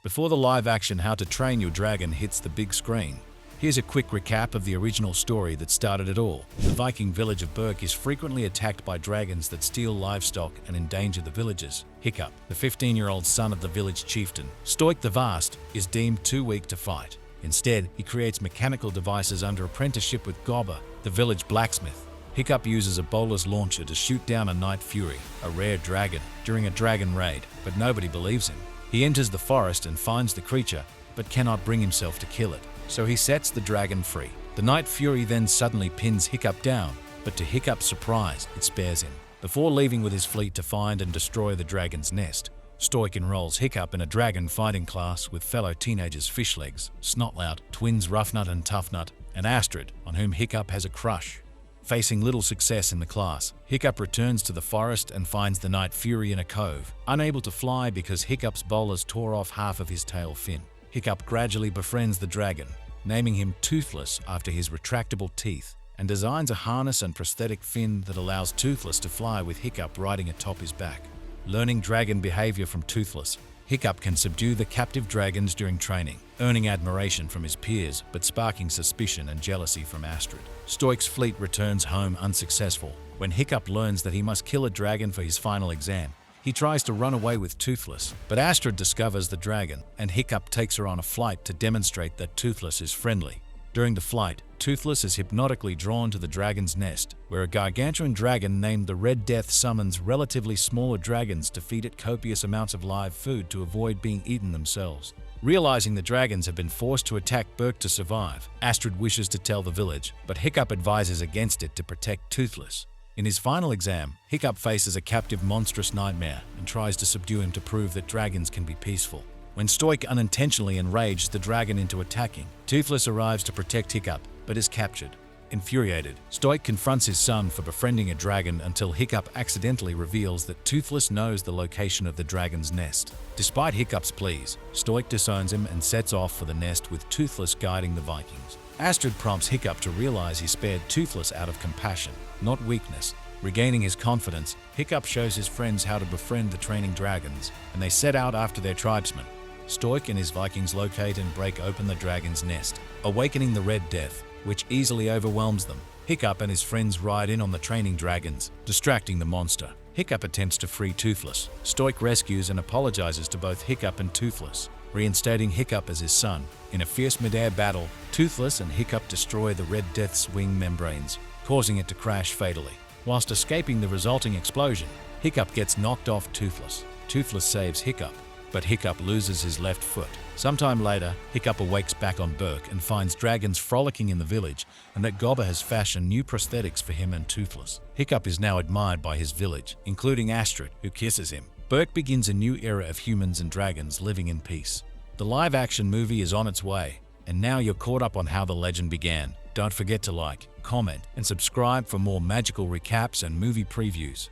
Before the live-action How to Train Your Dragon hits the big screen, here's a quick recap of the original story that started it all. The Viking village of Berk is frequently attacked by dragons that steal livestock and endanger the villagers. Hiccup, the 15-year-old son of the village chieftain, Stoik the Vast, is deemed too weak to fight. Instead, he creates mechanical devices under apprenticeship with Gobber, the village blacksmith. Hiccup uses a bolas launcher to shoot down a Night Fury, a rare dragon, during a dragon raid, but nobody believes him. He enters the forest and finds the creature, but cannot bring himself to kill it, so he sets the dragon free. The Night Fury then suddenly pins Hiccup down, but to Hiccup's surprise, it spares him. Before leaving with his fleet to find and destroy the dragon's nest, Stoik enrolls Hiccup in a dragon fighting class with fellow teenagers Fishlegs, Snotlout, twins Roughnut and Toughnut, and Astrid, on whom Hiccup has a crush. Facing little success in the class, Hiccup returns to the forest and finds the Night Fury in a cove, unable to fly because Hiccup's bolas tore off half of his tail fin. Hiccup gradually befriends the dragon, naming him Toothless after his retractable teeth, and designs a harness and prosthetic fin that allows Toothless to fly with Hiccup riding atop his back. Learning dragon behavior from Toothless, Hiccup can subdue the captive dragons during training, earning admiration from his peers but sparking suspicion and jealousy from Astrid. Stoik's fleet returns home unsuccessful. When Hiccup learns that he must kill a dragon for his final exam, he tries to run away with Toothless, but Astrid discovers the dragon, and Hiccup takes her on a flight to demonstrate that Toothless is friendly. During the flight, Toothless is hypnotically drawn to the dragon's nest, where a gargantuan dragon named the Red Death summons relatively smaller dragons to feed it copious amounts of live food to avoid being eaten themselves. Realizing the dragons have been forced to attack Berk to survive, Astrid wishes to tell the village, but Hiccup advises against it to protect Toothless. In his final exam, Hiccup faces a captive monstrous nightmare and tries to subdue him to prove that dragons can be peaceful. When Stoik unintentionally enrages the dragon into attacking, Toothless arrives to protect Hiccup, but is captured. Infuriated, Stoik confronts his son for befriending a dragon until Hiccup accidentally reveals that Toothless knows the location of the dragon's nest. Despite Hiccup's pleas, Stoik disowns him and sets off for the nest with Toothless guiding the Vikings. Astrid prompts Hiccup to realize he spared Toothless out of compassion, not weakness. Regaining his confidence, Hiccup shows his friends how to befriend the training dragons, and they set out after their tribesmen. Stoik and his Vikings locate and break open the dragon's nest, awakening the Red Death, which easily overwhelms them. Hiccup and his friends ride in on the training dragons, distracting the monster. Hiccup attempts to free Toothless. Stoik rescues and apologizes to both Hiccup and Toothless, reinstating Hiccup as his son. In a fierce mid-air battle, Toothless and Hiccup destroy the Red Death's wing membranes, causing it to crash fatally. Whilst escaping the resulting explosion, Hiccup gets knocked off Toothless. Toothless saves Hiccup, but Hiccup loses his left foot. Sometime later, Hiccup awakes back on Berk and finds dragons frolicking in the village and that Gobber has fashioned new prosthetics for him and Toothless. Hiccup is now admired by his village, including Astrid, who kisses him. Berk begins a new era of humans and dragons living in peace. The live-action movie is on its way, and now you're caught up on how the legend began. Don't forget to like, comment, and subscribe for more magical recaps and movie previews.